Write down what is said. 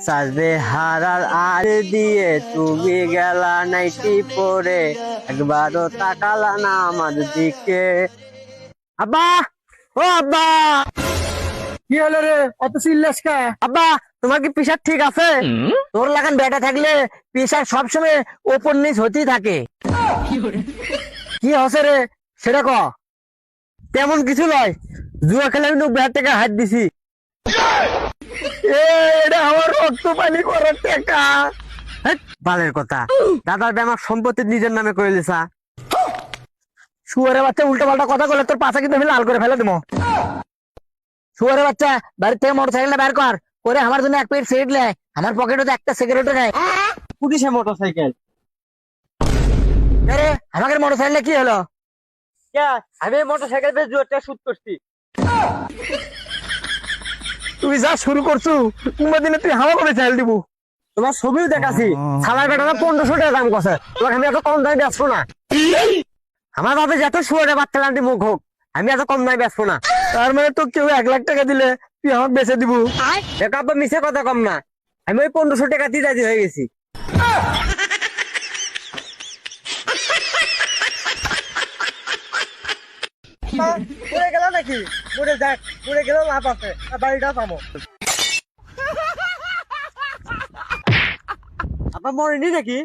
সাজবে হারার আর দিয়ে তুমি গেলা নাইটি পরে, একবারও তাকালা না আমার দিকে। আব্বা, ও আব্বা, কি হলো রে, অত চিল্লাস কা? আব্বা তোমার কি প্রেশার ঠিক আছে? তোর লাগান ব্যাটা থাকলে প্রেশার সবসময় ওপর নিচ হতেই থাকে। কি হচ্ছে রে সেটা ক। তেমন কিছু নয়, জুয়া খেলে আমি 90,000 টাকা হাত দিছি। এটা আমার রক্ত পানি করার টাকা। হেৎ, বালের কথা, দাদার আমার সম্পত্তি নিজের নামে করে লিসা। শুয়ারের বাচ্চা উল্টো পাল্টা কথা বলে তোর পাশা কিন্তু আমি লাল করে ফেলে দেবো। শুয়ারের বাচ্চা বাড়ির থেকে মোটর সাইকেলটা বের কর, করে আমার জন্য এক প্লেট সিগারেট লে। আমার পকেটে তো একটা সিগারেটও নেই। পুলিশে মোটর সাইকেল আরে আমাকে মোটর সাইকেলে কি হলো? আমি মোটর সাইকেল বেশ জুয়ারটা শুট করছি। তুই যা শুরু করছু, কোনবা দিনে তুই হাওয়া করে চাল দিব। তোমার ছবিও দেখাছি, সালার বেটাটা 1500 টাকা দাম কছে, তোমাকে আমি এত কম দামে বেচবো না। আমার বাপে যত শুয়ারে বাচ্চা লান্টি মুখ হোক, আমি এত কম দামে বেচবো না। তার মানে তো কেউ 1 লাখ টাকা দিলে তুই আমাকে বেচে দিব? দেখো আব্বা, মিছে কথা কম না, আমি ওই 1500 টাকা দিয়ে রাজি হয়ে গেছি। পড়ে গেল নাকি? পড়ে যাক, পড়ে গেলেও লাভ আছে, বাড়িটা পাবো। আপনার মরেনি নাকি?